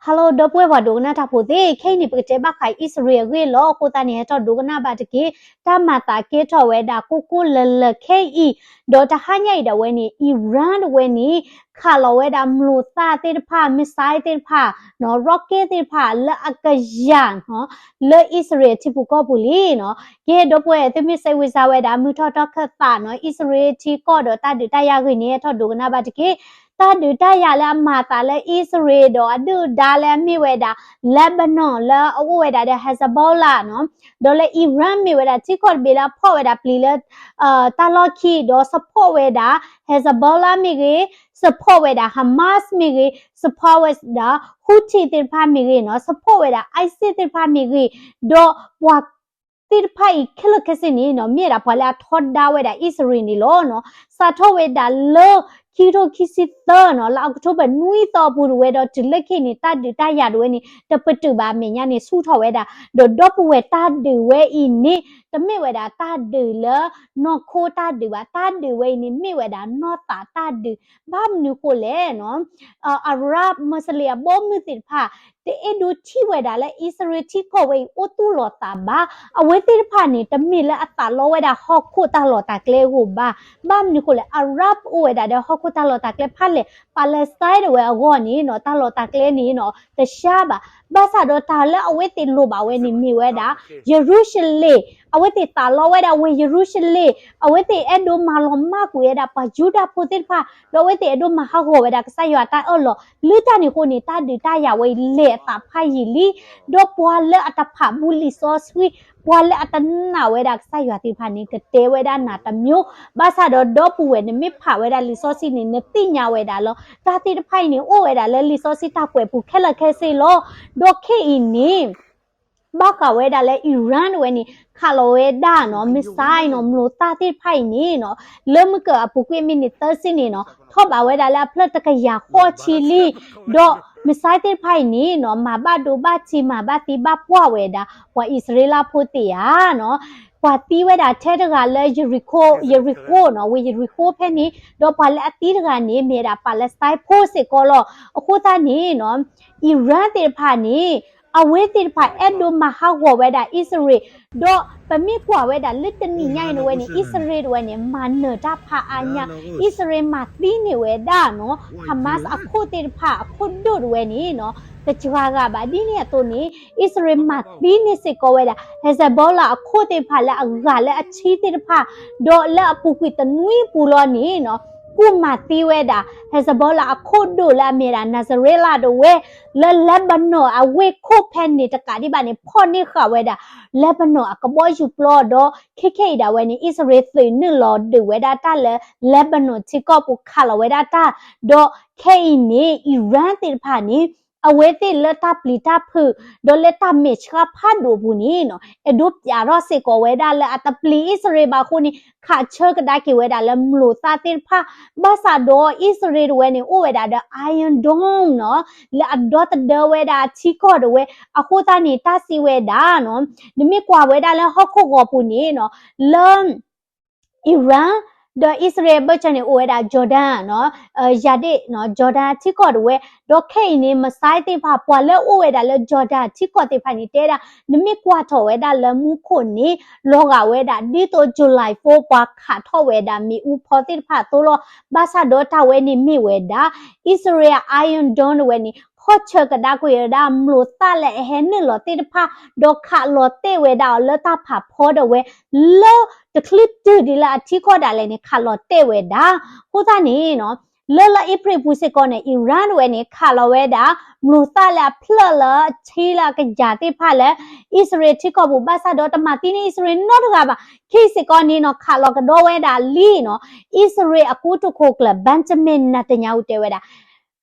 Hello, double what do not apple they came if it's back Israel will law put an eto do not but ke tamata keto weda kuku lele ke dota hanya ida when Iran when he kalo weda mluta tirpa missile tirpa no rocket tirpa le akajan le Israel tipuko puli no ke double the miss with our weda mutoto kata no Israel tiko dota ditaya gini eto do not but ke ta du ta ya la ma ta la Israel do adu da la mi we da Lebanon la awu we da Hezbollah no do la Iran mi we da ti ko be la pho we da pli la ta lo ki do support we da Hezbollah mi ge support we da Hamas mi ge support we da Houthi ti pha mi ge no support we da ISIS ti pha mi ge do wa tiর ফাই খেলো খেসে নি no মেরা পলা থডা ওয়েদা ইসরি নি লো no sa tho weda lo kiro kisito no la october nui to bu wedo tileki ni ta de ta ya do ni te petu ba me nya ni su tho weda do dop we ta de we i ni te me weda ta de le no kho ta de ba ta de we ni me weda no ta de ba mnu ko le no arab muslim bo mu tit pha te edu thi weda le israel thi ko we o tu lo ta ba awe tit pha ni te me le ata lo weda ho kho ta lo ta kle ho ba mnu ko le arab o weda de ho kho ta lo ta kle pha le palestine we go ni no ta lo ta kle ni no te sha ba sa do ta le awe tit lo ba we ni mi weda jerusalem awe tit ta lo weda we jerusalem awe tit edo ma lo ma ku weda pa juda po tit pha lo we tit edo ma ha ho weda ka sa yo ta o lo lu ta ni ko ni ta de ta ya we le ta pha yi li do pwa le ata pha bu li so sweet ဘွာလက်အတနာဝဲဒါဆက်ရွာတိဖာနေကတဲဝဲဒါနာတမျိုးဘာသာတော့တော့ပူဝဲနေမိဖာဝဲဒါလီဆိုစီနေနတိညာဝဲဒါလောတာတိတဖိုင်နေအိုဝဲဒါလဲလီဆိုစီတာကွယ်ပူခဲလက်ခဲစေလောဒေါ်ခေအင်းနေဘာကဝဲဒါလဲအီရန်ဝဲနေခါလောဝဲဒါနော်မစ်ဆိုင်နော်မလို့တာတိဖိုင်နေနော်လဲမကအပူကွေမီနီတစင်းနေနော်ထော့ပါဝဲဒါလဲဖလက်တကရခေါ်ချီလီတော့မဆိုင်တဲ့ဖိုင်နီနော်မဘဒိုဘချီမဘတီဘပွားဝဲတာဝါဣသရေလဖို့တီယာနော်ဝါတီဝဲတာထဲတကလဲယေရီကိုနော်ဝေယေရီကိုဖဲနီတော့ပါလက်အတီတကနေမြေတာပါလက်စတိုင်းဖို့စစ်ကောလောအခုသားနီနော်အီရန်တဲ့ဖာနီအဝဲတဲ့ဖာအဲ့ဒိုမဟာဝဝဲတာဣသရေတော့ပမိကွာဝဲတာလစ်တနီညိုင်နဝဲနီဣသရေဝဲနီမန်နတာဖာအညာဣသရေမသီးနေဝဲတာနော်ဟမတ်အခုတဲ့ဖာအခုဒိုဝဲနီနော်တချွာကပါဒီနေတော့နီဣသရေမသီးနေစကောဝဲတာဟဇဘောလာအခုတဲ့ဖာလာအဂါလဲအချီတဲ့ဖာဒေါ်လာပူကွီတနွီပူလောနီနော်กูมาตีเวดาเฮซบอลาโคดูลาเมรานาซาเรลาโดเวเลบานออเวโคแพนนี่ตะกาดิบานี่พ่อนี่ค่ะเวดาเลบานอกะบอยอยู่ปลอดอเคดาเวนี่อิสราเอลสินึลอดเวดาตาเลบานอชิกอปุคาลเวดาตาดอเคนี่อิหร่านติพานี่အဝဲတိလက်တာပလီတာဖူဒေါ်လက်တာမစ်ခါဖတ်ဒိုဘူးနီနော်အဒုပ်ယာရောစေကိုဝဲဒါလက်အတပလီဣစရေဘာခုနီခါချကဒါကီဝဲဒါလက်မလို့စာတိဖာဘာသာဒိုဣစရေဝဲနီအိုဝဲဒါဒအိုင်ယန်ဒုံနော်လက်အဒေါတ်ဒဝဲဒါချီကောဒဝဲအခုတာနေတာစီဝဲဒါနော်ဒီမီကွာဝဲဒါလက်ဟခုကောပူနီနော်လမ်အီရန်the Israel bachane oeda Jordan no yade no Jordan chiko de we do kei ni masai te pha pwa le oeda le Jordan chiko te pha ni te da nimi kwa tho weda le mu kho ni loga weda di to July 4 pwa kha tho weda mi u pho te pha to lo basa do ta we ni mi weda Israel Iron Dome we ni hot chơ cái đa quỷ đa mlu ta lệ hén nửa lọ tê pha do khả lọ tê về đào lơ ta phá phô đầu về lơ the clip từ đi là chỉ có đà lệ này khả lọ tê về đa hô ta nè nó lơ là ít phải bùi sẽ con này Iran về này khả lọ về đa mlu ta lệ phơ lơ chỉ là cái giá tê pha lệ Israel chỉ có bù ba sa đó mà tin Israel nó được à khi sẽ con này nó khả lọ cái đồ về đa li nó Israel aku tu khok là Benjamin Netanyahu tê về đa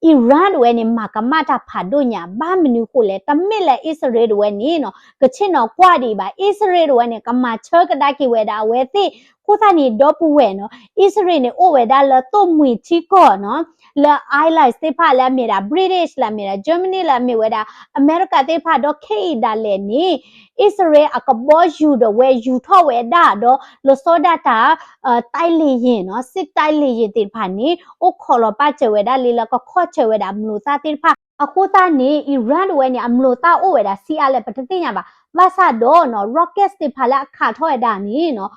Iran we ni makamata phado nya ba menu ko le tamit le Israel we ni no kachin no kwa di ba Israel we ni kama chơ ka da ki we da we ti ခုသနေတော့ပူဝဲနော် Israel နေအိုဝဲဒါလတော့မွေချီကောနော်လာ Ireland စေဖာလာမြေတာ British လာမြေတာ Germany လာမြေဝဲတာ America တေဖာတော့ K ဒါလဲနေ Israel အကဘောယူတော့ဝဲယူထော့ဝဲဒါတော့လစောဒတာတိုက်လေရင်နော်စစ်တိုက်လေရင်တေဖာနေအိုခေါ်လပတ်ချဝဲဒါလီလကခေါ်ချဝဲဒါမလို့စာတေဖာအခုသားနေ Iran ဝဲနေအမလို့တာအိုဝဲဒါစီအလဲပတသိညာပါဘာသာတော့နော် rockets တေဖာလာခါထော့ဒါနေနော်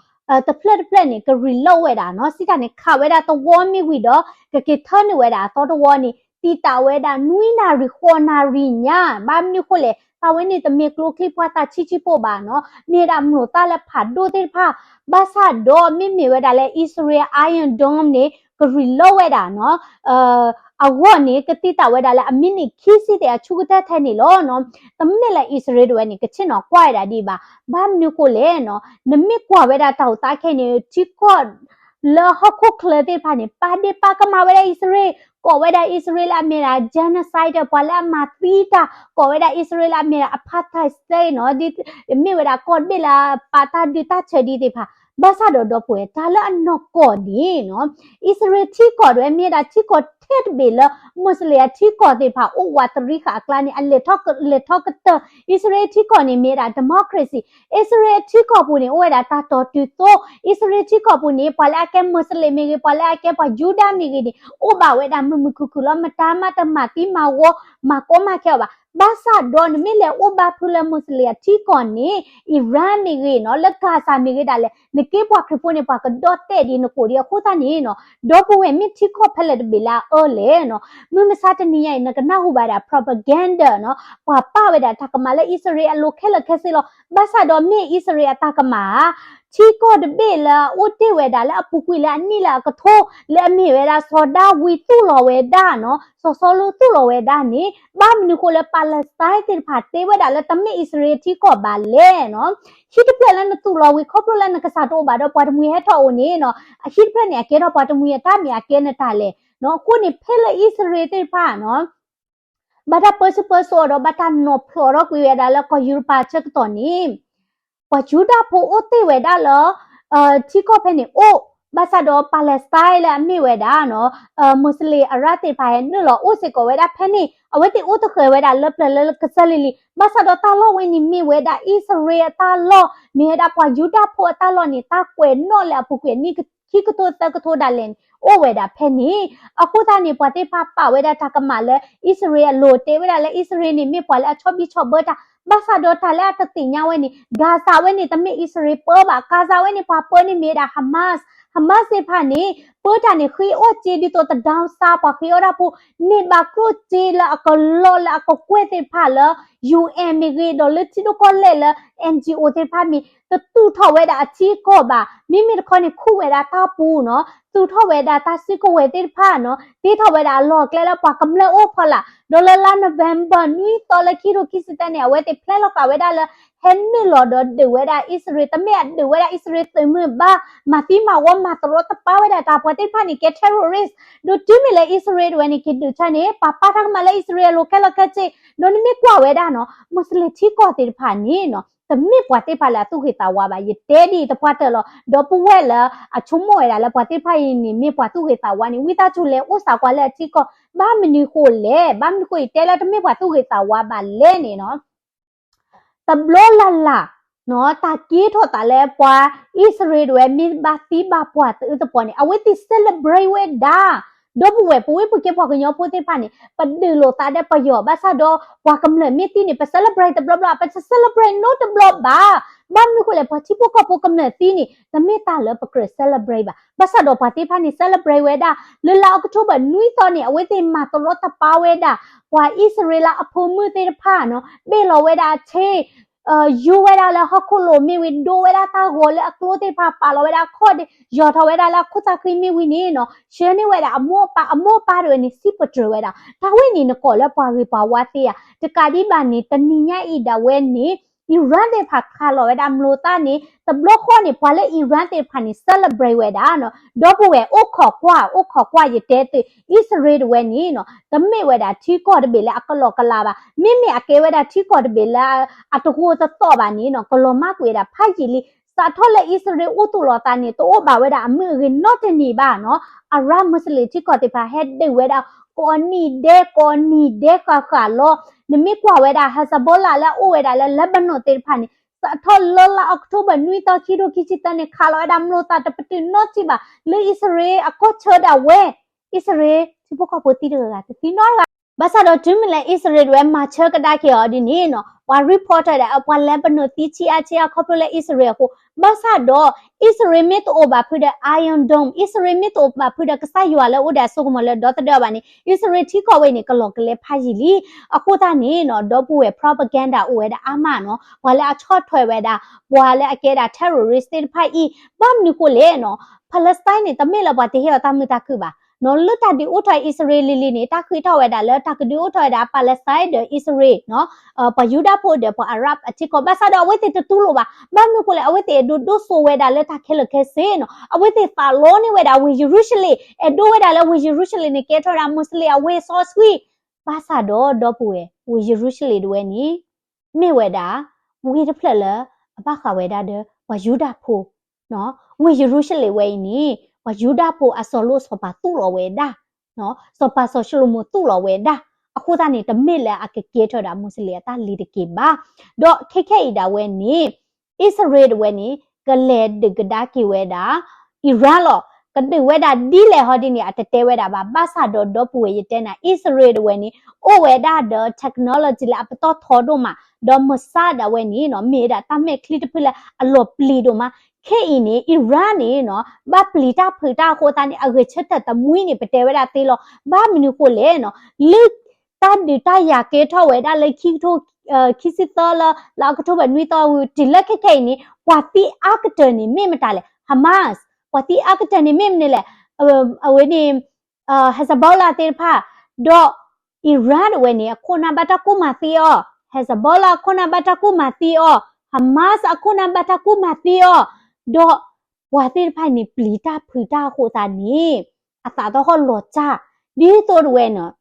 တဖလက်နေကရီလောက်ဝဲတာနော်စစ်ကနေခါဝဲတာတော့ဝမီဝီတော့ကထန်ဝဲတာတော့တော့ဝနေတီတာဝဲတာနွိနာရီခေါ်နာရီညာဘာမီခိုလေတာဝဲနေတမေကလိုကလိပွားတာချီပို့ပါနော်မြေတာမလို့တာလက်ဖာဒိုတေဖာဘာသာတော့မိဝဲတာလဲ Israel Iron Dome နေကရီလောက်ဝဲတာနော်အဝတ်နေကတိတာဝဲတာလဲအမင်းနေခီးစီတဲ့အချူကတဲ့ထဲနေလို့နော်တမင်းလဲ Israel တွေနေကချင်တော့ကွာတာဒီပါဘာမျိုးကိုလဲနော်နမစ်ကွာဝဲတာတောက်သားခဲနေချီကောလောဟခုခလတဲ့ဖာနေပါဒီပါကမဝဲ Israel ကိုဝဲတာ Israel အမေရာ genocide ပွာလာမပီတာကိုဝဲတာ Israel အမေရာ apartheid state နော်ဒီမြေဝဲတာကော့ဘီလာပါတာဒီတာချဒီတဲ့ဖာဘာသာတော့ပွဲဒါလအနော့ကော်ဒီနော် Israel ချီကော်တွေမြေတာချီကော်ထက်ဘီလမွတ်စလင်ချီကော်တဲ့ဖာအိုဝါတရီခါကလာနေအလက်ထောက်ကတ Israel ချီကော်နေမြေတာ democracy Israel ချီကော်ပူနေဝဲတာတာတော်တူတော့ Israel ချီကော်ပူနေပလာကဲမွတ်စလင်မြေပလာကဲပဂျူဒာမြေဒီအိုဘာဝဲတာမခုခုလမတာမတမတိမဝမကောမခဲပါဘာသာတော့မိလေအိုဘာဖူလမွတ်စလင်ချီကော်နေအီရန်မြေနော်လက်ကစားမြေဒါလေနကေပွားခရဖိုနေပါကတော့တဲ့ဒီနကိုရီခိုးတာနေနော်ဒေါ်ပဝဲမြစ်ချီခေါ်ဖက်လက်ဘီလာအော်လေနော်မမစားတနေရနကနာဟူပါတာ propaganda နော်ပွာပဝဲတာတကမလဲ Israel လိုခဲလခဲစီလောဘာသာတော့မြေ Israel တကမာချီကောဒဘေလာအိုတေဝဲတာလဲအပူကွေလာနီလာကထိုးလဲမြေဝဲတာစောဒါဝီတူလောဝဲဒါနော်စောလိုတူလောဝဲဒါနေဘာမနုကိုလဲပါလက်စတိုင်းတေဖာတေဝဲတာလဲတမေ Israel ချီကောပါလဲနော်ဟိတပလန်တူလောဝီခေါပလန်ကစားတော့ဘာတော့ပွားတမွေဟထောင်းနေနော်အဟိဖက်နေအကဲတော့ပွားတမွေတာမြာကဲနေတာလဲနော်ကိုနေဖဲလဲ Israel တေဖာနော်ဘာတာပတ်စောတော့ဘာတာနော်ဖလော်တော့ကွေရတာလဲကိုယူပါချက်တော်နေပဂျူဒါဖိုအိုတေဝဲဒါလောချီကောဖဲနေအိုဘာသာတော့ပါလက်စတိုင်းလဲအမိဝဲတာနော်မွတ်စလင်အရတေဖိုင်နလောအိုစေကောဝဲတာဖဲနေအဝဲတေအိုတခဲဝဲတာလပလကဆလီလီဘာသာတော့တာလောဝဲနေမိဝဲတာ Israel တာလောမြေတာပွားယူဒါဖိုတာလောနေတာကွယ်နော်လဲဖူကွယ်နိခိကတိုတကတိုဒါလင်အိုဝဲတာဖဲနေအခုသားနေပွားတေဖာပါဝဲတာတကမလဲ Israel လိုတေဝဲတာလဲ Israel နေမိပွားလဲအချောဘီချောဘတာဘာသာတော့တာလဲတတိညာဝဲနေဂါဇာဝဲနေတမေ Israel ပေါ်ပါဂါဇာဝဲနေပွားပေါ်နေမြေတာ Hamas စေဖာနေပေါ်တာနေခီအိုချီဒီတော့တဒေါင်းစာပါခီအိုရာပူနေဘာကရိုချီလာအကလောလာအကကွဲတေဖာလာ UN မြေကြီးတော့လက်ချီတော့ကောလဲလာ NGO တေဖာမီတတူထော်ဝဲတာအချီကောပါမိမိခေါနေခုဝဲတာတာပူနော်သူထော်ဝဲတာတာစစ်ကိုဝဲတေဖာနော်တေထော်ဝဲတာလောကလဲလာပါကမလဲအိုဖလာဒေါ်လာ November နွီတော်လခီရိုကီစတန်နေဝဲတေဖလဲလောကဝဲတာလာဟန်နီလော်ဒဒဝဲတာ Israel တမဲဒဝဲတာ Israel တမဘာမာတီမာဝမာတရောတပါဝဲတာတာပွားတေဖာနေက terrorist ဒိုတီမီလေ Israel ဝဲနေကိဒူချာနေပပထားမလဲ Israel လိုကဲလကချေဒိုနီမီကွာဝဲတာနော်မွတ်စလင်ချီကောတေဖာနေနော်တမေပွားတေဖာလာသူခေတာဝါပါယတဲဒီတပွားတယ်လို့ဒေါ်ပူဝဲလာအချုံမွဲလာပွားတေဖာရင်နေမေပွားသူခေတာဝါနေဝီတာချူလေဥစာကွာလဲချီကောဘာမနီခိုလေဘာမနီခိုတဲလာတမေပွားသူခေတာဝါပါလဲနေနော်တဘလလာနော်တာကီထောတာလဲပွား Israel ဝဲမိဘာတီဘာပွားတူတပွားနေအဝဲတီ celebrate ဝဲဒါဒေါ်ဘဝဲပွေးပုကေပွားကညောပိုတေဖာနေပဒူလိုတာတဲ့ပယောဘာသာတော့ပွားကမလဲမီတီနေပ celebrate တဘလဘပ celebrate no တဘလဘာဘာမလို့လဲပွားချီပုကပုကမလဲတီနေတမေတာလဲပကရ celebrate ဘာသာတော့ပွားတေဖာနေ celebrate ဝဲဒါလလာအောက်တိုဘာနွီတော်နေအဝဲတေမာတလောတပါဝဲဒါပွား Israel အဖို့မှုတေဖာနော်ဘေလောဝဲဒါချေယူဝဲတာလဲဟခုလိုမီဝီဒိုဝဲတာတာဟိုလဲအကလိုတေဖာပါလောဝဲတာခေါ်တဲ့ယောထဝဲတာလာခုတာခီမီဝီနေနော်ရှင်းနေဝဲတာအမောပါတွေနေစီပထဝဲတာဒါဝဲနေနကောလဲပါရီပါဝါတေးတကာဒီဘာနေတနိညာဤဒါဝဲနေIran တေဖာခါလောဝဲတာမလို့တာနေတဘလခေါ်နေပွာလဲ Iran တေဖာနေ celebrate ဝဲတာနော်ဒေါ်ဘဝဲအိုခေါ်ကွာရတဲ့တေ Israel ဝဲနေနော်တမေဝဲတာချီကောတဘေလဲအကလောကလာပါမိမိအကဲဝဲတာချီကောတဘေလဲအတကူတော့ပါနေနော်ကလောမကွေတာဖိုက်ကြီးလီ สะทอและอิสราเอลอุตุลอตานี่ตัวบ่าวเวดามือกินนอตนี่บ้าเนาะอารามุสลิมที่ก่อติพาเฮ็ดเวดาก่อนนี่เดกะโลนี่มีกว่าเวดาฮาซาบอลาและอูเวดาและเลบานอนติพานี่สะทอลลาออกโทเบอร์นุยตอคิโรคิจิตานี่คาโลดามโลตาตะปตินอจิบาเลอิสราเอลอโคเชดาเวอิสราเอลที่พวกเขาปฏิเดกะตินอဘာသာတော့ဒင်းမလဲအစ္စရေးတွေမှာချက်ကတိုက်ခေော်ဒီနေနော်ဝါ reporter တဲ့အပွားလဲပနတိချီအချီခေါပလဲအစ္စရေးကိုဘာသာတော့အစ္စရေးမစ်တိုဘာဖုဒ Iron Dome အစ္စရေးမစ်တိုဘာဖုဒကစားရွာလဲဥဒါဆုကမလဲဒေါ်တဲ့ဘာနေအစ္စရေးတီခေါ်ဝဲနေကလောကလဲဖာကြီးလီအခုတာနေနော်ဒေါ်ပူရဲ့ propaganda ဥဝဲတဲ့အမနော်ဝါလဲအချော့ထွဲဝဲတာဘွာလဲအကဲတာ terrorist ဖိုက်ဤဘာမနကိုလဲနော်ဖလစတိုင်းနေတမဲလဘတေဟေတာမတာခုပါနော်လွတ်တာဒီဥထိုင်အစ္စရေးလီလီနေတာခိထောက်ဝဲတာလဲတာကဒီဥထိုင်တာပါလက်စတိုင်းဒအစ္စရေးနော်ပယူဒဖို့တဲ့ပအာရဗ်အချီကဘာသာတော့အဝဲတေတူလို့ပါဘာမျိုးကိုလဲအဝဲတေဒိုဆိုဝဲတာလဲတာခဲလခဲစေနော်အဝဲတေပါလောနေဝဲတာဝီယေရုရှလင်အဒိုဝဲတာလဲဝီယေရုရှလင်နေကဲထော်တာမွတ်စလင်အဝဲဆော့ဆွီဘာသာတော့ဒေါ်ပူဝဲဝီယေရုရှလင်တွေနီမေဝဲတာဝီရဖလက်လဲအပခဝဲတာတဲ့ဝယူဒဖို့နော်ဝီယေရုရှလင်ဝဲနီဝယူဒဖို့အစောလို့ဆိုပါတူလောဝဲတာနော်စောပါဆိုရှလူမတူလောဝဲတာအခုတနေ့တမစ်လဲအကကေထော်တာမွတ်စလင်တာလီတကေပါတော့ခေခေဤတာဝဲနီအစ္စရေးဝဲနီကလေဒဂဒါကီဝဲတာအီရန်လောကတိဝဲတာဒီလေဟောဒီနီအတတဲဝဲတာပါဘာသာတော့ဒေါ်ပူဝဲရတဲ့နာအစ္စရေးဝဲနီအိုဝဲတာတော့ technology လာပတော့ထော်တော့မှာတော့မဆာဒါဝဲနီနော်မေတာတမဲခလစ်တဖလာအလောပလီတော့မှာခေအင်းနေအီရန်နေနော်ဘာပလီတာဖူတာခိုတာနေအဂချက်တမွေးနေပတဲဝဲတာတေးလောဘာမနုကိုလဲနော်လိတာဒီတာယာကေထောဝဲတာလေခိထိုခိစစ်တော်လာကထိုဘနွီတော်ဒီလက်ခေနေဝါတီအာကတနေမေမတာလေဟမတ်စ်ဝါတီအာကတနေမေမနေလေအဝဲနေဟဇဘောလာတေဖာဒေါ်အီရန်ဝဲနေခိုနာဘတာကိုမာသီယောဟဇဘောလာခိုနာဘတာကိုမာသီယောဟမတ်စ်အခုနာဘတာကိုမာသီယောဒေါ်ဝါတိဖိုင်နေပလီတာဖူတာခိုတာနေအသာတော့ဟောလောချဒီတော့ဝဲနော်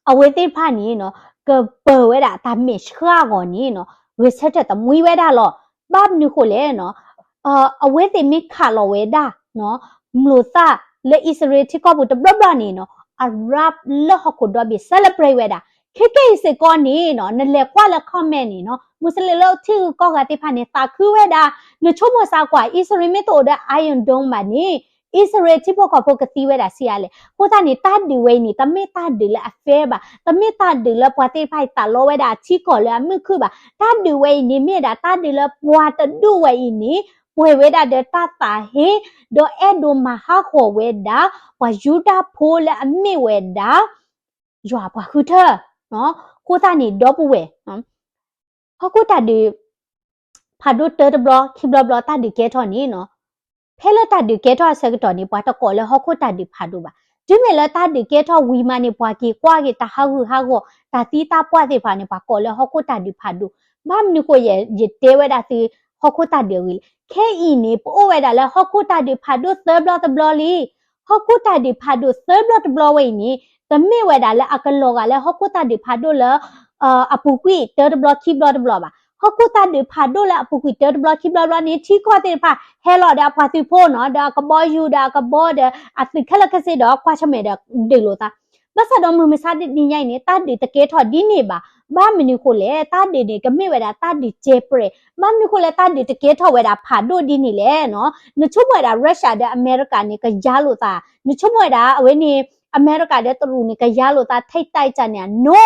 အဝဲတိဖိုင်နေနော်ကပဝဲတာတမစ်ခါကောနေနော်ဝဲဆက်တဲ့တမွေးဝဲတာလောဘာမနုခိုလဲနော်အဝဲတိမိခါလောဝဲတာနော်မလို့တာလေအစ္စရေးတိကဘူးတဘလနေနော်အရပ်လောဟကိုတော့ဘီ celebrate ဝဲတာခေကေစကောနေနော်နလေကွာလ comment နေနော်မွတ်စလင်လို့သူကောကတိဖာနေတာခူဝဲတာနချုံမစားကွာအစ္စရေးမတော်တဲ့ Iron Dome မှာနေအစ္စရေးတိဖို့ကဖို့ကတိဝဲတာစီရလေကိုတာနေတာဒီဝဲနေတမေတာဒီလေအဖဲပါတမေတာဒီလေပွားတိဖိုက်တာလောဝဲတာချီကော်လေအမှုခုပါတာဒီဝဲနေမြေတာတာဒီလေပွားတဒူဝဲနေပွေဝဲတာတဲ့တာတာဟေဒိုအဲ့ဒိုမဟာခေါ်ဝဲတာဝါယူတာဖိုးလေအမေဝဲတာရွာပွားခုထနော်ကိုတာနေတော့ပွေနော်ဟောကိုတာဒီဖာဒိုတေဘလခိဘလတာဒီကေထော်နေနော်ဖဲလတာဒီကေထော်ဆက်တော်နေပွားတော့ကောလေဟောကိုတာဒီဖာဒိုပါဒီမဲလတာဒီကေထော်ဝီမနေပွားကေကွာကေတာဟာဟုဟာကိုတာတီတာပွားတေဖာနေပါကောလေဟောကိုတာဒီဖာဒိုဘာမနုကိုရဲ့တေဝဲတာစီဟောကိုတာဒီဝီခဲအင်းနေပိုးဝဲတာလေဟောကိုတာဒီဖာဒိုသဘလတဘလလီဟောကိုတာဒီဖာဒိုသဘလတဘလဝဲနေတမေဝဲတာလေအကလောကလေဟောကိုတာဒီဖာဒိုလေအပူကွီတေဘလခိဘလတဘလပါဟောကိုတာဒီဖာဒိုလေအပူကွီတေဘလခိဘလနေချီခွာတေဖာဟဲလော်ဒါဖာစီဖိုနော်ဒါကဘောယူဒါကဘောဒအသိခလကစီတော့ခွာချမဲဒါဒေလိုတာမဆတော့မစားတဲ့ညိုင်နေတာဒီတကဲထော်ဒီနေပါဘာမနုကိုလေတာဒီနေကမေဝဲတာတာဒီဂျေပရေဘာမနုကိုလေတာဒီတကဲထော်ဝဲတာဖာဒိုဒီနေလေနော်နချုံဝဲတာရုရှားတဲ့အမေရိကန်နေကရလို့တာနချုံဝဲတာအဝဲနေအမေရိကတဲ့တူနေကရလို့တာထိတ်တိုက်ကြနေ no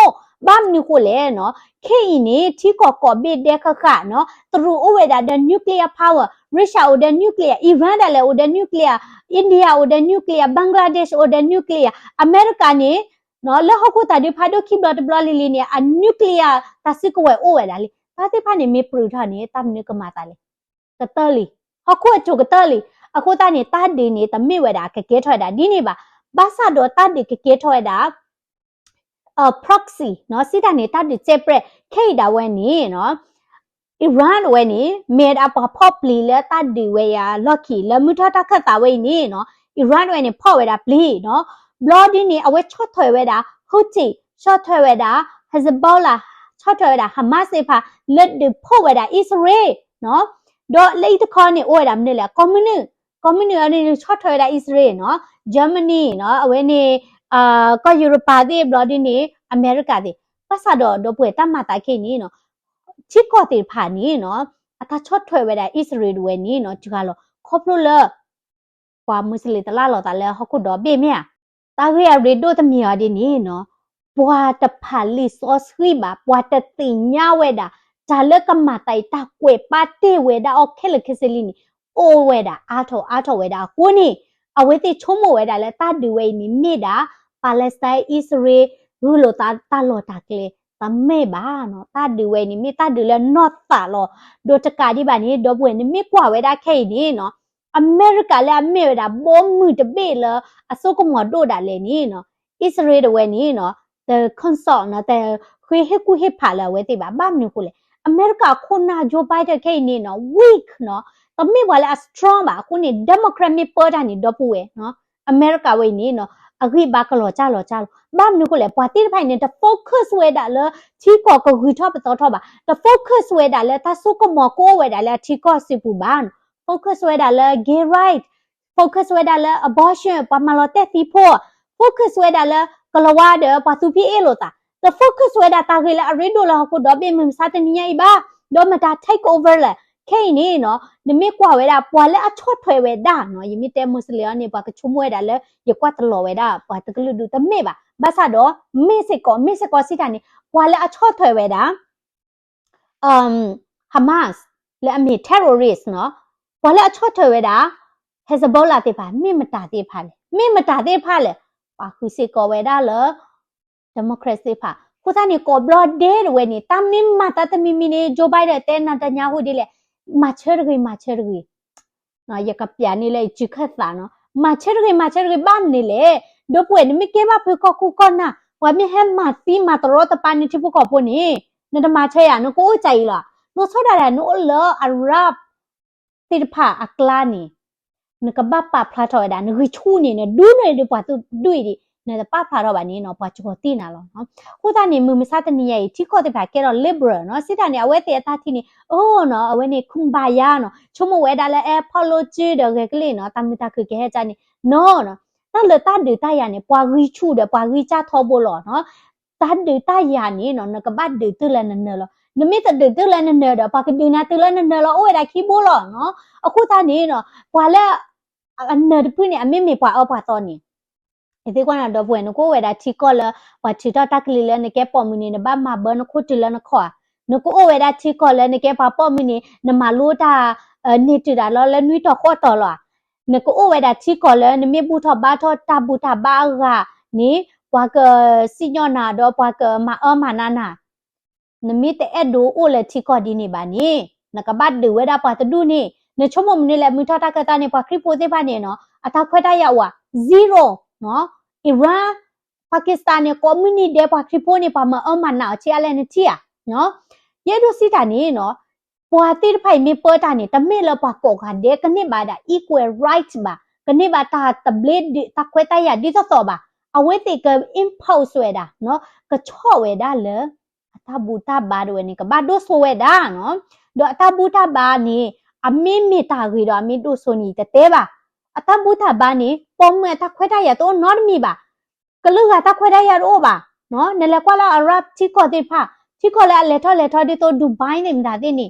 ဘာမနုကိုလေနော်ခေအင်းနေတီကောကောဘစ်တဲ့ခခနော်တူအိုဝဲတာ the nuclear power ရုရှား the nuclear အီရန်တယ်လေ the nuclear အိန္ဒိယ the nuclear ဘင်္ဂလားဒေ့ရှ် the nuclear အမေရိကန်နေနော်လဟခုတာဒီဖာဒိုခိဘလတ်ဘလလီလီနေအ nuclear တဆီကဝဲအိုဝဲတာလေတာတိဖာနေမေပရူထနေတာမနုကမာတာလေကတလီဟခုအချိုကတလီအခုတာနေတာဒီနေတမေဝဲတာကကဲထွက်တာဒီနေပါဘာသာတော့တာဒီကကဲထွဲတာproxy နော်စစ်တာနေတာဒီချက်ပရက်ခိတာဝဲနေနော်အီရန်ဝဲနေ made up of poply လဲတာဒီဝဲရ lucky လမှုထတာခတ်တာဝဲနေနော်အီရန်ဝဲနေဖော့ဝဲတာ pli နော် bloody နေအဝဲချော့ထွဲဝဲတာ houthi ချော့ထွဲဝဲတာ hezbollah ချော့ထွဲဝဲတာ hamas ဖာ let the ဖော့ဝဲတာ israel နော် do late corner or am nilla community short her Israel no Germany no when ko Europe de bloody ni America de pasado do pueta mata ke ni no chiko te pha ni no ata short her weda Israel we ni no chukalo khoplo la kwa muslim ta la lo ta le hokku do be mya ta ge re do ta mya de ni no bwa ta pha li so sui ba bwa ta tin nya weda ta le ka ma tai ta kwe pa te weda o khele kheseli ni o weda ato weda ko ni awe te chomo weda le ta du we ni mi da Palestine Israel ru lo ta lo ta kle ta me ba no ta du we ni mi ta du le not ta lo do ta ka di ba ni do bwe ni mi kwa weda khe ni no America le America bom mu de be le aso ko mo do da le ni no Israel we ni no the consult no the kwe he ku he pha la we ti ba ba ni ko le America khona Joe Biden ke ni no weak no ta mi wa la strong ba ku ni Democrat mi po da ni do pu we no America we ni no agri ba ka lo cha ba ni ko le pwa ti phai ni the focus we da le thi ko ko hu tho ba to ba the focus we da le ta so ko mo ko we da le thi ko si pu ba focus we da le gay right focus we da le abortion pa ma lo te ti pho focus we da le ka lo wa de pa tu pi e lo ta the focus we da ta ge la ri do la ko do be mi sa te ni ai ba do ma ta take over le ke ni no ni mi kwa we da pwa le a chot thwe we da no yi mi te muslim ni pa ka chu mo da le ye kwa ta lo we da pa ta lu du ta me ba sa do Mexico si ta ni pwa le a chot thwe we da Hamas le ami terrorist no pwa le a chot thwe we da Hezbollah te pa mi ma ta te pha le pa khu si ko we da le democracy pha khu ta ni ko blood day we ni ta mi ma ta ta mi ni Joe Biden te na ta nya hu di le ma cher gi no ye ka pya ni le chi khat sa no ma cher gi ba ni le do pwe ni mi ke ba phu ko ku ko na wa mi he ma si ma to ro ta pa ni chi pu ko pu ni na ta ma che ya no ko chai la no so da no lo arab ti pha akla niนก็บ้าป่าพลาทอยดานึกชูนี่เนี่ยดูหน่อยดีกว่าตัวดุยดิเนี่ยป้าพลาทอยนี้เนาะป้าจุกตีน่ะหรอเนาะคู่ตานี่มือไม่ซาตนี่ยัยที่เขาจะแบบแกเรา liberal เนาะสิตานี่เอาไว้เตะตาที่นี่โอ้เนาะเอาไว้นี่คุมบายาเนาะชั่วโมงเวลาแล้วapology เดี๋ยวก็เลยเนาะตามมิตาคือแกให้จานี่ no เนาะนั่นเลยตาดื้อตายานี่ป้าวิชูเดี๋ยวป้าวิจ้าทอบหล่อเนาะตาดื้อตายานี่เนาะนึกบ้าดื้อตื่นแล้วนั่นเนาะนึกไม่แต่ดื้อตื่นแล้วนั่นเนาะป้าก็ดื้อน่าตื่นแล้วนั่นเนาะโอ้ยได้ขี้บุหล่อเนาะคู่ตานี่เนาะป้าแล้วอันนั้นพูดเนี่ยไม่มีกว่าเอาป่าตอนนี้ไอ้ที่ก่อนเราพูดนึกว่าเวลาที่ก็แล้วว่าที่เราตักลีแล้วนึกแกปอมินีนะบ้ามาเบอร์นึกคู่ที่แล้วนึกขวานึกว่าเวลาที่ก็แล้วนึกแกปาปอมินีนึกมาลู่ตานี่จุดแล้วนุ้ยต่อข้อต่อหรอนึกว่าเวลาที่ก็แล้วนึกไม่บูทบ้าทอตาบูทบ้าอ่ะนี่ว่าก็สิญญาณดอกว่าก็มานานานึกมีแต่ดูโอ้เลยที่ก็ดีนี่บ้านี่นึกบ้าดูเวลาป่าจะดูนี่ในชั่วโมงนี้แหละมือทอดตากระตาเนี่ยพอคลิปโพสต์ไปเนี่ยเนาะอัตราค่อยได้ยาวzero เนาะอิหร่านปากีสถานเนี่ยคอมมิวนิสต์เดี๋ยวพอคลิปโพสต์เนี่ยพอมามันหนาวเชียร์อะไรเนี่ยเชียเนาะยังดูสิตานี่เนาะพอตีร์ไปมีเปิดตานี่แต่ไม่เราพอโกกันเด็กกันเนี่ยบาดา equal rights บ่กันเนี่ยบาดตาเบลดตาค่อยได้ยาดีต่อบ่เอาไว้ติดกับ impulse เวด้าเนาะก็ชอบเวด้าเลยตาบูตาบาด้วยนี่ก็บาดูสเวด้าเนาะเดี๋ยวตาบูตาบานี่အမင်းမေတာကြီးတော့အမင်းတို့ဆိုနေတဲ့တဲပါအတဘူတာဘာနေပုံမဲ့တခွဲတရတော့နော်မီပါကလူကတခွဲတရတော့ပါနော်နလေကွာလာအရပ်ချီကိုတဲ့ဖာချီကိုလာလက်ထော်ဒီတော့ဒူဘိုင်းနေမှာတဲ့နေ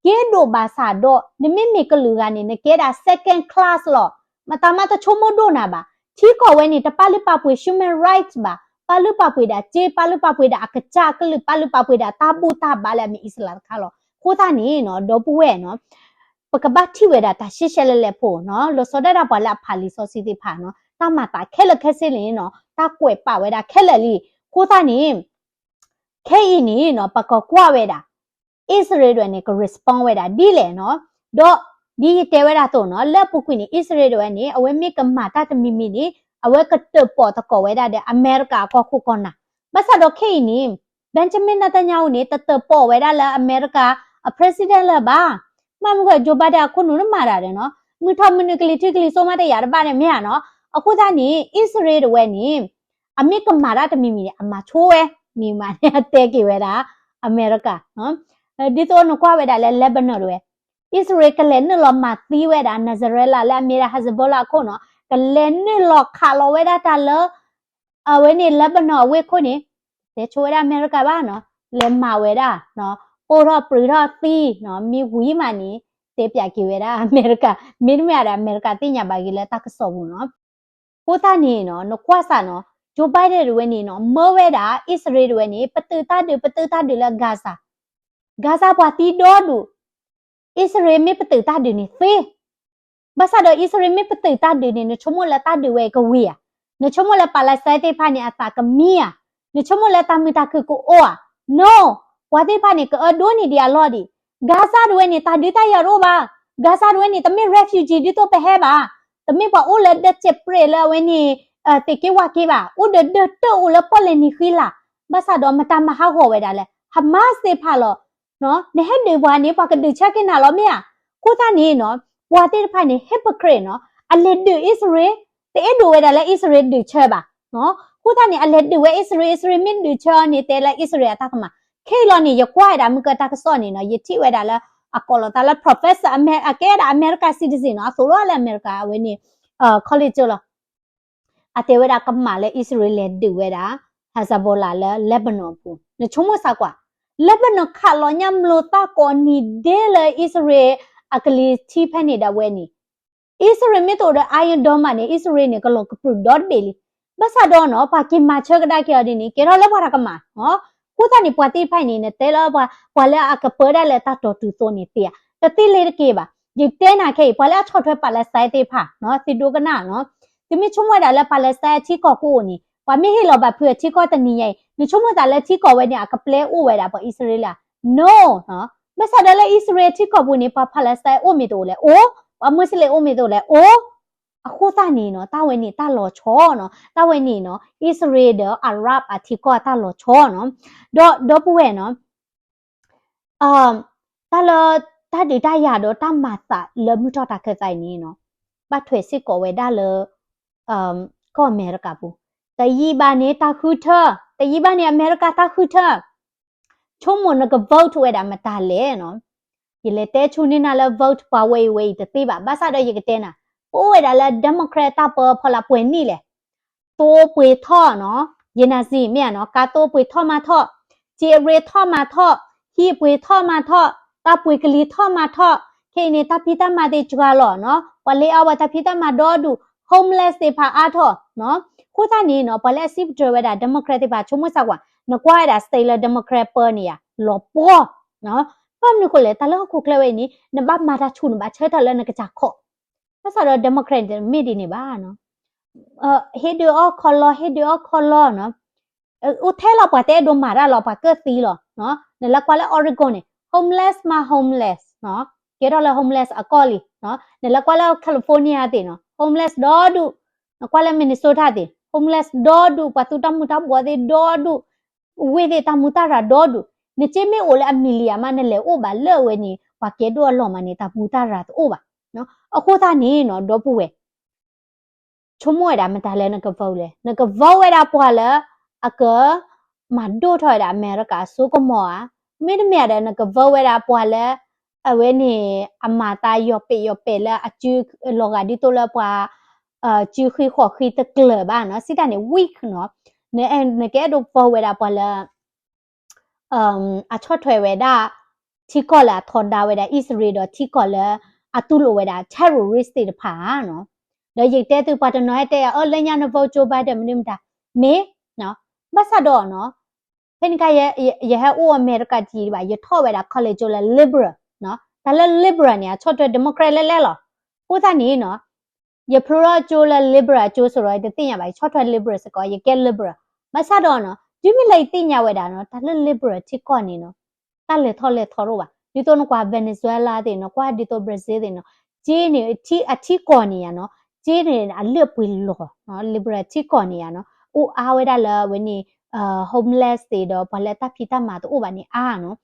ကဲတော့ဘာသာတော့နမင်းမေကလူကနေနကဲတာ second class လောမတမတချုံမဒိုနာပါချီကိုဝဲနေတပလပပွေ human rights ပါပလပပွေတာဂျေပလပပွေတာအကကြကလူပလပပွေတာတဘူတာဘာလဲမီအစ္စလာမ်ခါလောခိုးတာနေနော်တော့ပွဲနော်ปกบัติที่เวดาตาชิเชลเลโพเนาะโลโซดาดาบลาพาลิโซซิติพาเนาะตามาตาแค่ละแค่สิลิเนาะตากวยป่าเวดาแค่ละลีคู่ตานี่แค่อีนี่เนาะปกกว่าเวดาอิสราเอลเนี่ยก็รีสปอนเวดาดีเลยเนาะดอดีเตเวดาตัวเนาะแล้วปุกุนี่อิสราเอลเนี่ยเอาไว้มีกมาตาตมิมินี่เอาไว้ก็เตปอตะกอเวดาเดอเมริกาก็คู่กันนะภาษาดอกแค่อีนี่เบนจามินเนตันยาฮูเนี่ยเตปอเวดาแล้วอเมริกาpresident ละบ้ามามึงก็โจบาดาคุณหนูน่ะมาได้เนาะมึงทำมึงกลิทิกลิโซมาได้ยาบ้านเนี่ยไม่เนาะအခုသားนี่อิสราเอลเวนี่อเมริกามาได้แต่มีအမချိုးဝဲมีมาเนี่ยเตะกี่เวดาอเมริกาเนาะဒီတော့နကွာဝဲဒါလဲ Lebanon ဝဲ อิสราเอลก็เล่นนี่เรามาตีเวดานาซาเรลาและมีราฮัซบอลาคนเนาะก็เล่นนี่เราคาร์ลเวดาตาเลเอาไว้นี่เลบานอนเวคนนี้แต่ช่วยได้อเมริกาบ้านเนาะเล่นมาเวดาเนาะโปรอปรอตีเนาะมีหุยมานี่เตปยากิเวดาอเมริกามีไม่อะไรอเมริกาตีnyaบากิเลตักสอบเนาะพูดท่านี้เนาะนกว่าซะเนาะจูบายเดรเวนี่เนาะเมื่อเวดาอิสราเอลเวนี่ปฏิตาดืละกาซาปาตีดอดูอิสราเอลไม่ปฏิตาดืนี่เฟภาษาโดยอิสราเอลไม่ปฏิตาดืนี่เนชโมละตาดืเวกวีอะเนชโมละปาเลสไตน์เตพานี่อัตากมีอะเนชโมละตามิตาคือกูโออะ no วาเตพานี่ก็โดนี่เดียลอดีกาซาด้วยนี่ตาดิตายาโรบากาซาด้วยนี่ตะมี refugee ดิโตไปเฮบาตะมีว่าโอเลเดเจเปรละเวนี่เตกิวากิบาโอเดเดโตโอเลปอเลนี่ခိလာภาษาโดมาตามหาหัวเวดาเลฮามาสเตพาโลเนาะในเฮดดีวานี่ปากดิชะกินาโลเมียกูตานี่เนาะวาเตพานี่ hypocrite เนาะอเลดอิสราเอลเตเอดูเวดาเลอิสราเอลดิเชบาเนาะกูตานี่อเลดเวอิสราเอลมินดิเชนี่เตละอิสราเอลตากมาเคลอนี่ยกว่าดามึงก็ตากสอนนี่เนาะยติเวดาละอะกอลตาละ professor อเกดอเมริกา citizen เนาะဆိုတော့လည်းอเมริกาเวนี่college ละအတေဝဒကမ္မလည်းဣသရေလဒီဝဒဟာဇဘောလာလည်းလက်ဘနွန်ပူနချုံမဆာကွာလက်ဘနွန်ခါလောညမ်လိုတာကောနီဒဲလေဣသရေအကလီတီဖနေတာဝဲနီဣသရေမြေတော်အိုင်ဒိုမနီဣသရေနေကလောကပရဒေါတ်ဘေလီဘဆာတော့နော်ပါကိမာချကဒါကရဒီနီကေရောလည်းဘာရကမနော်ကုသနီပွားတိဖိုင်နေနဲ့တဲလာပွာလည်းအကပရလည်းတတော်တူစိုးနေတေတတိလေးကေပါဒီတဲနာခေပွာလည်းချော့ထွဲပါလဲစိုက်တေဖာနော်စီဒိုကနာနော်ဒီမချုံဝဒါလည်းပါလက်စတီကောကိုနီဝါမေဟီလောဘဖွေတီကောတနီရဲ့နချုံဝဒါလည်းတီကောဝဲနေအကပလဲအိုဝဲတာပေါ့ဣသရေလ no နော်မဆာဒလည်းဣသရေတီကောဘူးနေပါပါလက်စအိုမီတိုလေအိုအမွေးစလေအိုမီတိုလေအိုအခုသနီနော်တာဝဲနေတာလော်ချောနော်တာဝဲနေနော်ဣသရေလအာရဗ်အတီကောတာလော်ချောနော်တော့ပွေနော်တာလော်တာဒီတရတော့တမတာလမှုတော့တာခက်ဆိုင်နေနော်ပတ်ထွေစစ်ကောဝဲဒါလောก็อเมริกาปูแต่ยีบานี้ตาคือเธอแต่ยีบานี้อเมริกาตาคือเธอชั่วโมงนึงก็ vote เวดามาตาเล่เนาะยีเลเตชูนี่น่ะแล้ว vote ปาเวแต่ตีบะบาซาดอยกเตนะโอ้เวดาแล้ว democrat ตาเปอพอละป่วยนี่แหละตัวป่วยท่อเนาะยีนาซีเมียเนาะกาตัวป่วยท่อมาท่อเจเรท่อมาท่อฮีป่วยท่อมาท่อตาป่วยกะลีท่อมาท่อเคนี่ตาพิตามาเดจกาลอเนาะปะเลอาวตาพิตามาดอดู homeless တွေဖာအားထောနော်ခုသနေနော်ဘလက်စစ်ဒရဝဒါ democratic ပါချုံမဆောက်ကွာနကွာဒါ state democrat ပေါ်နေရလောပေါ်နော်ဘာမလို့လဲတလောခုကလဝဲနီနဘမာတာချုံဘာချဲထလဲနကကြခော့ဒါဆိုတော့ democrat မိဒီနေပါနော်head of color နော်ဥထဲလောက်ပါတဲ့ဒိုမာရာလောက်ပါကသီလောနော်နလကွာလဲ Oregon နေ homeless မှာ homeless နော်ကြတော့လဲ homeless အကောလီနော်နလကွာလဲ California တဲ့နော်homeless dodu kwala Minnesota de homeless dodu patuta muta bode dodu wede tamutara dodu ne cheme ole amelia manele o ba le we ni pa ke do lo mani ta putara o ba no akho ta ni no do pu we chomo da mata le na ka vau le na ka vau we da pwa le aka ma do thoi da America so ko mo a me de me da na ka vau we da pwa leအဝဲနေအမတာယောပေလာအကျူလောကဒီတိုလပွာကျူခိခေါ်ခိတကလဘာနော်စစ်တနေ week နော်နေကဲတော့ပေါ်ဝဲတာပေါ်လာအချော့ထွဲဝဲတာတီကောလာထွန်ဒါဝဲတာ Israel တော့တီကောလာအတူလိုဝဲတာ terrorist တွေဖာနော်တော့ရိတ်တဲ့သူပတ်နော်တဲ့လညာနဘောချိုဘတ်တယ်မင်းတာမေနော်ဘတ်ဆာတော့နော်ဖင်ကရဟအိုအမေရိကကြီးပါရထော့ဝဲတာ college လာ liberalနော်ဒါလည်း liberal เนี่ยချော့တဲ့ democrat လဲလောကိုသားနေနော်ရပရောချိုလဲ liberal ချိုဆိုတော့တင်ရပါချော့တဲ့ liberal စကောရကဲ liberal မဆတော့နော်ဒီမိလိုက်တင်ရဝဲတာနော်ဒါလည်း liberal ချစ်ကောနေနော်တလည်းထော့တော့ပါဒီတော့ကွာ Venezuela တဲ့နော်ကွာဒီတော့ Brazil တဲ့နော်ဂျင်းနေအထီကောနေရနော်ဂျင်းနေအလစ်ပွေလောနော် liberal ချစ်ကောနေရနော်အိုအားဝဲတာလဲဝင်းနေhomeless တဲ့တော့ဘာလဲတဖိတမှာတော့ဘာနေအားနော်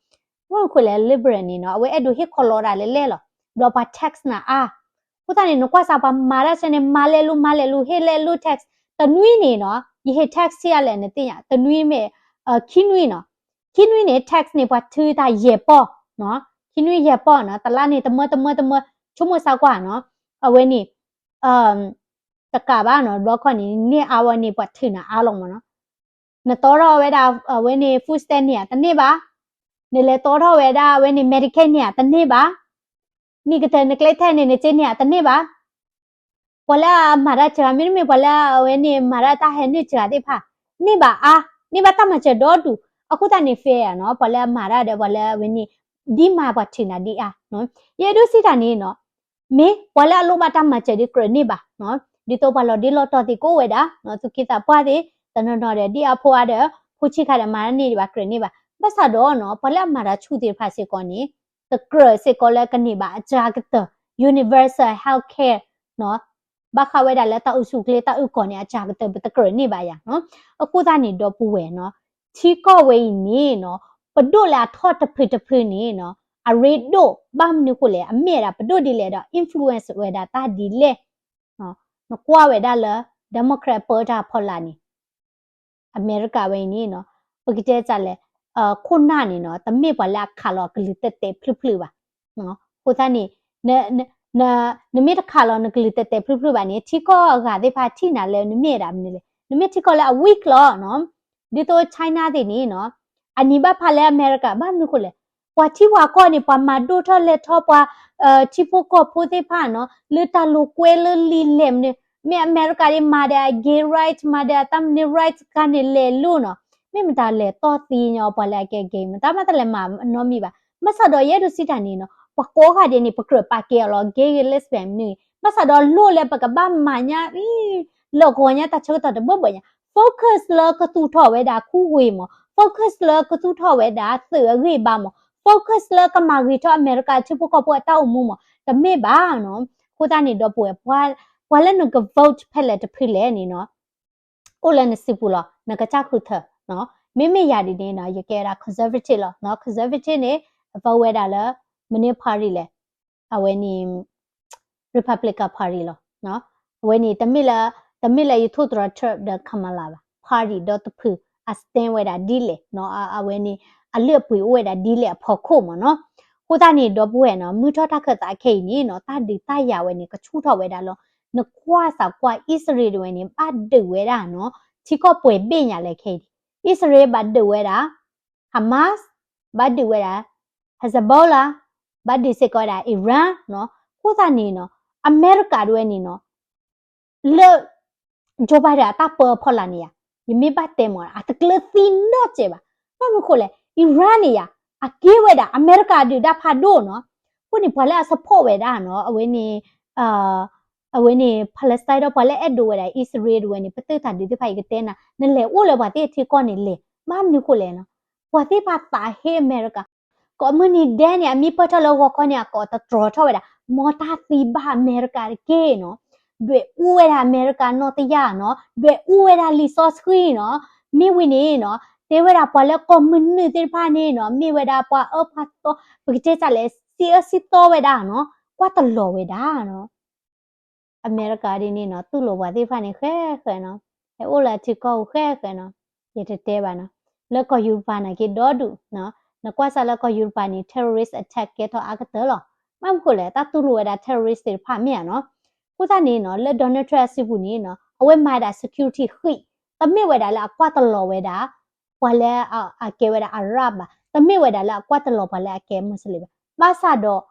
ว่าคุยแล้ว liberal นี่เนาะเอาไว้ดูที่คอลอราเล่ๆหรอเราปะ tax นะผู้ตานี่นกว่าซาปามาแล้วฉันเนี่ยมาเลลูเฮเลลู tax ตะนุ้ยนี่เนาะยี่เฮ tax เสียเลยเนี่ยติอ่ะตะนุ้ยเมคินุ้ยเนาะคินุ้ยเนี่ย tax เนี่ยว่าถือตาเย่ปอเนาะ คินุยป้อเนาะตะละนี่ตะเมอชั่วโมงซากว่าเนาะเอาไว้นี่ตะกาบ้าเนาะบอกคนนี้เนี่ยเอาวันนี้ปัดถึงนะเอาลงมาเนาะเนตอรอเวดาเว้นี่ฟูสเตนเนี่ยตะนี่บ้านี่เลยตอรอเวดาเว้นี่เมดิเคนเนี่ยตะนี่บ้านี่ก็เธอนึกเลยแท้เนี่ยเจเนี่ยตะนี่บ้าพอแล้วมาราชามิมีพอแล้วเว้นี่มาราตาเห็นนี่ชาดิพานี่บ้านี่บ้าตามาเจดอดูအခုတနေဖေးရနော်ဘာလဲမာရတယ်ဘာလဲဝင်းနီဒီမာဘာချင်နာဒီနော်ရေဒုစီတာနေနော်မေဘာလဲအလုံးမတမချေဒီကရနေပါနော်ဒီတော့ဘာလို့ဒီလောတော်တီကိုဝဲတာနော်သူကိတာပွားတယ်တနတော်တယ်ဒီအဖိုးရတဲ့ဖူချိခါတယ်မာရနေဒီပါကရနေပါပတ်စတော့နော်ဘာလဲမာရချူတီဖာစီကောနေတကရစေကောလဲကနေပါအကြာကတ universal health care နော်ဘာခဝဲတာလဲတာအုစုကလေးတာအုကောနေအကြာကတကရနေပါရနော်အခုသားနေတော့ပူဝဲနော်ချီကောဝဲနေနော်ပဒိုလာထော့တဖိနေနော်အရေဒိုဘမ်နုကိုလေအမေရာပဒိုဒီလေတော့ influence ဝဲတာတာဒီလေနော်နကွာဝဲတာလဲ democrat ပေါ်တာဖော်လာနေအမေရိကဝဲနေနော်ပကတဲ့ကြလဲခုနာနေနော်တမေပါလာခါလောကလီတက်တက်ဖလပါနော်ကိုသားနေနမေတခါလောနကလီတက်တက်ဖလပါနေချီကောကတဲ့ဖာချီနာလဲနမေရာမနေလေနမေချီကောလဲ a week လောနော်ဒီတော့ China တွေနေနော်အနိဘဖာလဲအမေရိကဘာမျိုးကိုလဲဝါချီဝါကောနေပမာဒိုထလက်ထောပွာချီဖိုကောဖိုသေးဖာနော်လေတာလိုကွဲလလီလမ်နေမြေအမေရိကတွေမာဒါ gay rights မာဒါတမ်နေ rights ကနေလေလို့နော်မြေမတာလဲတော့တီညောပလဲကဲ gay မတာမတလဲမှာနော်မိပါမဆတော့ရဲဒုစီတာနေနော်ပကောခါတဲ့နေပကရပါကဲလော gay lesbian နေမဆတော့လို့လဲပကဘာမာညာလောကောညာတချို့တော့ဘဘညာfocus လကတူထော်ဝဲတာခုဝေမ focus လကတူထော်ဝဲတာသေရေပါမ focus လကမာဂီထော်အမေရိကချစ်ဖို့ကပွားတောက်မှုမတမေပါနော်ကိုတာနေတော့ပွားဘွာလဲနက vote ဖက်လက်တဖိလဲနေနော်ကိုလည်းနစီပူလာနကချခုထနော်မေရဒီနေနော်ရကဲတာ conservative လောနော် conservative နေဘဝဲတာလဲမင်း party လဲအဝဲနေ republican party လောနော်အဝဲနေတမေလာရထို့တော်ထဒခမလာပါပါရီဒတ်ဖူအစတင်ဝဲတာဒီလေနော်အဝဲနေအလျက်ပွေဝဲတာဒီလေဖော်ခုမနော်ကိုတာနေတော့ပွဲနော်မြူထောတာခက်တာခိနေနော်တာဒီတာရဝဲနေကချူထော်ဝဲတာလောနကွာစာကွာဣစရေလဝဲနေပတ်ဒဝဲတာနော်ချီကောပွေပညာလေခိဣစရေဘတ်ဒဝဲတာဟမတ်ဘတ်ဒဝဲတာဟဇဘောလာဘတ်ဒီစကောတာအီရန်နော်ကိုတာနေနော်အမေရိကတွေနေနော်လေဂျိုဘိုင်ဒါတာပေါ်ဖော်လာနေရယမေဘတ်တဲမောအတကလသီနော့ကျေပါဘာမခိုလဲအီရန်နေရအကေးဝဲတာအမေရိကဒီဒါဖာဒိုနော်ခုနေဘလာစဖို့ဝဲတာနော်အဝင်းနေအဝင်းနေပါလက်စတိုင်းတော့ဘလာအဒိုဝဲတာအစ္စရေးဝဲနေပတေတာဒီဒီဖိုင်ကတဲနာနလေအိုလေဘာတေတီကောနေလေဘာမခိုလဲနော်ဘာတေပါတာဟေအမေရိကကောမနီဒန်ရမီပထလောကောနေကောတထရောထဝဲတာမောတာသီဘာအမေရိကကေနော်တွေဥဝဲတာအမေရိကနော်တရနော်တွေဥဝဲတာလီဆော့စခရီနော်မိဝင်းနေနော်တေဝဲတာပွာလဲကွန်မြူနတီဖာနေနော်မိဝဲတာပွာဖတ်တော့ပကတဲ့ချလဲစီအစီတော့ဝဲတာနော်ကွာတလောဝဲတာနော်အမေရိကဒီနေနော်သူ့လိုပါတေဖာနေခဲနော်အဲအိုလာတီကောခဲနော်ရတဲ့ပါနော်လက်ကောယူပါနာကေဒေါ်ဒူနော်နကွာဆာလက်ကောယူပါနေ terrorist attack ကေတော့အကတလောမမ်ခိုလဲတာသူ့လိုဝဲတာ terrorist တွေဖာမြနော်ကိုသားနေနော်လက်ဒေါ်နယ်ထရန့်စီဘူးနေနော်အဝဲမာတာ security ခိတမေဝဲတာလားကွာတလောဝဲတာဘာလဲအကဲဝဲတာအရဘတမေဝဲတာလားကွာတလောဘာလဲအကဲမွတ်စလင်ပါဆာတော့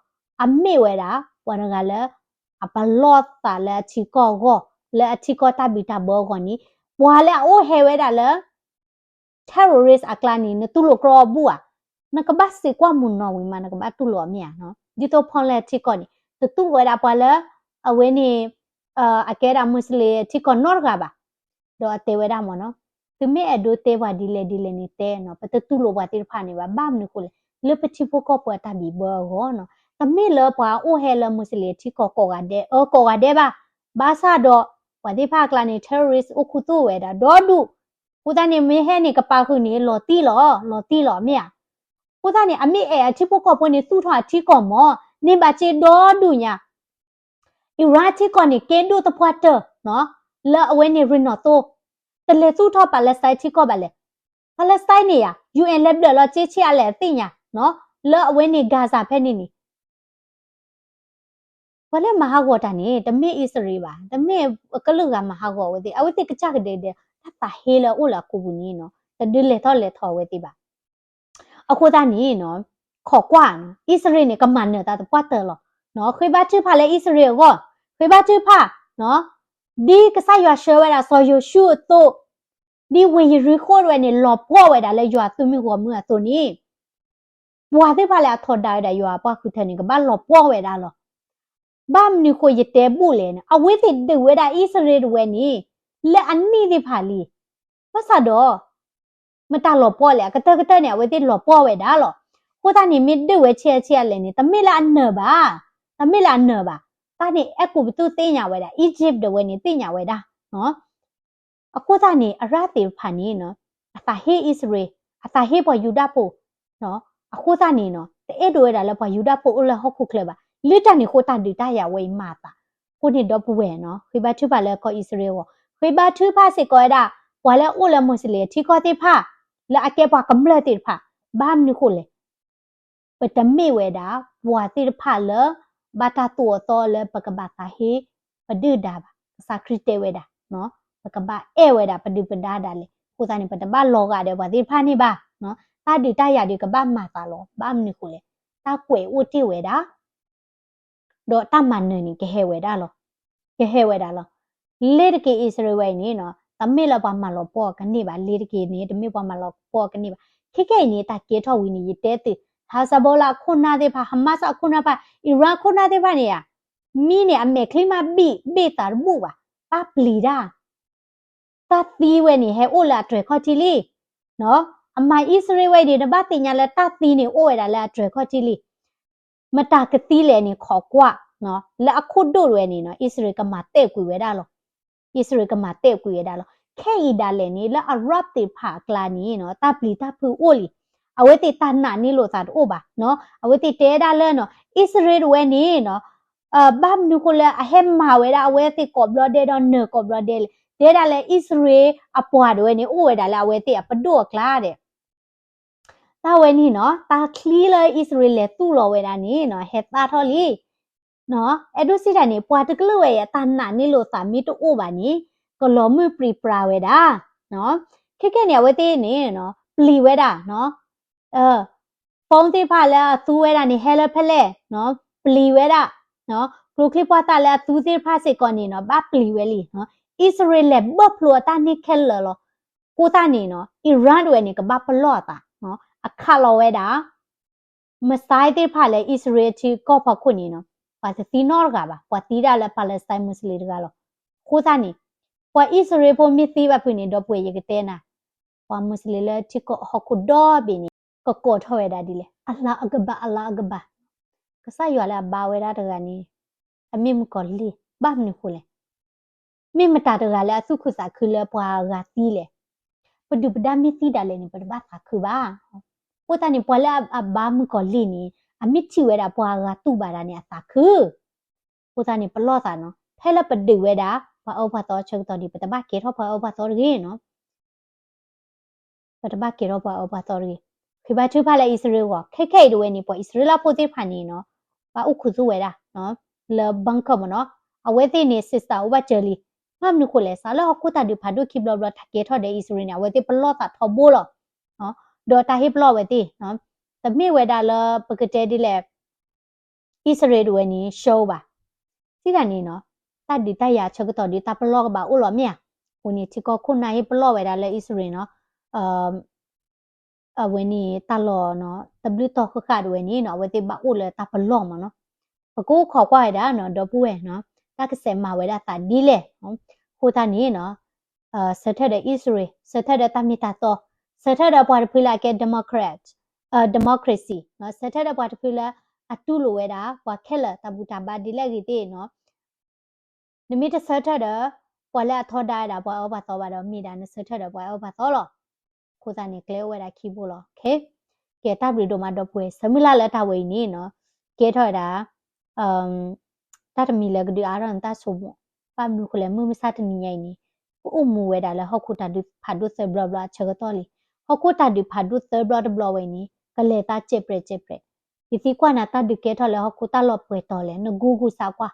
အမေဝဲတာဝရကလည်းအပလော့တာလဲချီကောကောလဲအချီကောတာဘီတာဘောကောနီဘာလဲအိုဟဲဝဲတာလဲ terrorist အကလာနီနတူလိုကရောဘူးอ่ะနကဘတ်စီကွာမွန်နော်ဝီမနကဘတ်တူလောအမြာနော်ဒီတော့ဖော်လဲချီကောနီတူဝဲတာဘာလဲအဝဲနေအကဲတာမွတ်စလင်ချီကောနော်ကပါတော့တေဝဲတာမနော်သူမဲအဒိုတေဝဒီလေနေတဲနော်ပတတူလိုပါတိဖာနေပါဘာမနခုလေလေပချီဖို့ကောပွားတာဘီဘောဟောနော်တမဲလောပွားအိုဟဲလမွတ်စလင်ချီကောကောကတဲ့ကောကတဲ့ပါဘာသာတော့ဝဒီဖာကလာနေ terrorist အခုတူဝဲတာဒေါ်ဒူကိုသားနေမဲဟဲနေကပါခုနေလော်တီလောမြကိုသားနေအမေအဲချီဖို့ကောပွားနေသူ့ထွားချီကောမောနေပါချေဒေါ်ဒူညာအီရာတီကောနေကဲဒိုတပွားတနော်လာအဝဲနေရနော်တိုတလေစုထောပါလက်စတိုင်းချီကောပါလေပါလက်စတိုင်းနေရ UN လက်ဘလောချေချီအလဲသိညာနော် le we ni gaza phe ni wale mahago ta ni tame Israel ba tame kalu ga mahago we ti awe ti kacha ka de ta hela ola ko bu ni no ta de le tho we ti ba ako ta ni no kho kwa Israel ni ka man ne ta pa te lo no khoi ba chu pha le Israel go khoi ba chu pha no di ka sa yo shwe da so yo shu to di we ri kho we ni lo po we da le yo tu mi go mu to ni bwa te pha le tho da da yo pa khu the ni ka ba lo po we da lo bam ni ko yete bu le na awe ti de we da Israel we ni le an ni ti pha li ma sa do ma ta lo po le ka te ne awe ti lo po we da lo ko ta ni mi de we che le ni ta mi la an ne ba ta mi la an ne ba ta ni a ku tu te nya we da Egypt de we ni te nya we da no a ko ta ni a ra ti pha ni no a ta he Israel a ta he po Yuda po no a ko ta ni no te e do we da le po Yuda po o le ho ku kle ba li ta ni ko ta di ta ya we ma ta ko ni do bu we no khoi ba thu ba le ko Israel wo khoi ba thu pha se ko da wa le o le muslim thi ko ti pha le a ke pa kam le ti pha bam ni ko le pa ta me we da wa ti pha le ba ta to to le pa ka ba ta he pa du da ba sa krite we da no pa ka ba e we da pa du pa da le ko ta ni pa ta ba lo ga de wa ti pha ni ba no ta di ta ya di ka ba ma ta lo bam ni ko le ta kwe u ti we da do ta man ni ke he we da lo le de ke Israel we ni no ta me la ba ma lo po ka ni ba le de ke ni de me ba ma lo po ka ni ba ke ni ta ke tho wi ni ye te ti ha sa bo la khu na de ba Hamas khu na ba Iran khu na de ba ni ya mi ni a me klima bi ta bu ba pa pli da ta ti we ni he o la twe kho ti li no a ma Israel we de ba ti nya la ta ti ni o we da la twe kho ti li ma ta ka ti le ni kho kwa no la khu do we ni no Israel ka ma te ku we da lo Israel ka ma te ku we da lo ke i da le ni la Arab ti pha kla ni no ta pli ta phu o li a we ti ta na ni lo sa o ba no a we ti te da le no Israel we ni no bam ni ko la a hem ma we da a we ti ko blo de do ne ko blo de le da le Israel a pwa de we ni o we da la we ti a pa do kla de ta we ni no ta kli le Israel le tu lo we da ni no he ta tho li no e do si da ni pwa te klu we ya ta na ni lo sa mi to o ba ni ko lo mu pri pra we da no ke ni we ti ni no pli we da no phone ti pha la tu we da ni hele phele no pli we da no kru kli pwa ta la tu ti pha se ko ni no ba pli we li no Israel le bo plo ta ni khel lo ko ta ni no Iran we ni ka ba plo ta no a kha lo we da ma sai ti pha le Israel ti ko pha khu ni no pa se ti nor ga ba pa ti da le Palestine Muslim ga lo ko ta ni pa Israel po mi ti ba phu ni do pwe ye ke te na pa Muslim le ti ko ho khu do bi ni ko tho we da di le Allah akbar ka sa yo la ba we da da ga ni a mi mu ko li ba mi khu le mi ma ta da ga le su khu sa khu le pwa ga ti le pa du ba da mi ti da le ni pa ba sa khu ba ko ta ni pwa la ba mu ko li ni a mi ti we da pwa ga tu ba da ni a sa khu ko ta ni pa lo sa no phe la pa du we da pa o pa to chung to di pa ba ke tho pa o pa to ri no pa ba ke ro pa o pa to ri khi ba chu pha la Israel wa ke do we ni pa Israel la po ti pha ni no pa u khu su we da no le bang ko mo no a we ti ni sister o ba cheli ngam ni ko le sa la ko ta di pha do ki blo blo tha ke tho de Israel ni a we ti pa lo ta tho bo lo no do ta hi blo we ti no ta mi we da la pa ke te di le Israel we ni show ba si da ni no ta di ta ya che ko to di ta pa lo ba u lo mya ko ni ti ko khu na hi pa lo we da le Israel no we ni ta lo no w to khu kha we ni no we ti ba u le ta pa lo ma no pa ko kho kwa da no do pu we no ta ke se ma we da ta di le no ko ta ni no sa tha de Israel sa tha de ta mi ta to sa tha de pa pu la ke democrat democracy no sa tha de pa pu la a tu lo we da wa khe la ta bu ta ba di le gi ti no ni mi ta sa tha de pa la tho da da pa o ba to ba do mi da ne sa tha de pa o ba to lo ko ta ni kle we da ki bo lo ke ke ta bi do ma do pu sa mi la la ta we ni no ke tho da ta ta mi le gi a ran ta so mo pa mu ko le mu mi sa ta ni nyai ni ko mu we da la ho ko ta du pha du se bla bla che ko to li ho ko ta du pha du se bla bla we ni ka le ta che pre ဒီစီကွာနာတဒုကေထော်လေဟခုတလောပွေတော်လေနဂူဂူစာကွာ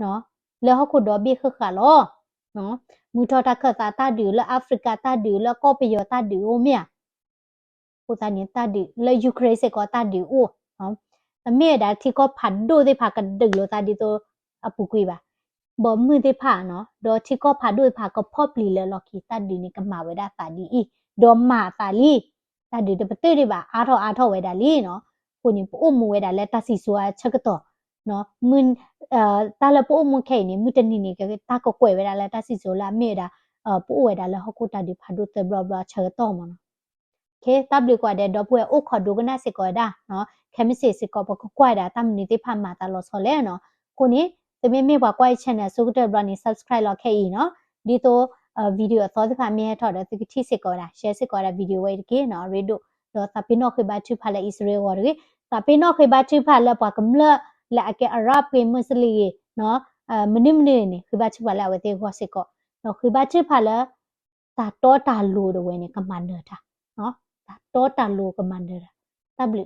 နော်လေဟခုဒေါ်ဘီခခလောနော်မူထော်တခတာတဒူလအာဖရိကတဒူလကောပီယောတဒူအိုမြခုတနေတဒူလေယူကရိန်းစကောတဒူအိုနော်အမေဒါတီကောဖတ်ဒိုဒီဖာကဒဂလိုတဒီတိုအပူကွေပါဘောมือดิผาเนาะดอที่ก็พาด้วยพาก็พอบลีเลยลอกีตัดดีนี่ก็มาเวดาตาดีอีดอมาตาลีตัดดีตะปะเตดิบาอาทอเวดาลีเนาะကိုနေပို့မူဝဲတာလဲတစီဆိုချက်ကတော့နော်မင်းတာလပို့မူခဲနေမူတနီနေကတာကကွယ်ဝဲတာလဲတစီဆိုလာမေတာပို့ဝဲတာလဲဟခုတာဒီဖာဒုတေဘလဘချက်တော့မနော်ခဲတပ်ဒီကွာတဲ့တော့ပွဲအိုခေါ်ဒုကနာစစ်ကောဒါနော်ခဲမစစ်စစ်ကောပကွာတာတမနီတိဖာမာတာလောဆောလဲနော်ကိုနေတမင်းမေဘကွာ channel ဆိုတဲ့ဘရနီ subscribe လောက်ခဲဤနော်ဒီတော့ဗီဒီယိုသောတခါမြဲထော်တဲ့တိစစ်ကောတာ share စစ်ကောတာဗီဒီယိုဝဲတကေနော်ရေဒိုတော့တပိနောခေဘချူဖာလဲ Israel ဝရแต่พี่น้องเคยบ้าชื่อผ่านแล้วปากกำเล่และแกอาราบเกมมุสลิมเนาะมันนิ่มๆนี่คือบ้าชื่อผ่านแล้วเวทีหัวสิก็เนาะคือบ้าชื่อผ่านแล้วตาโตตาลูด้วยเนี่ยกำมันเดือดเนาะตาโตตาลูกำมันเดือดตับลิ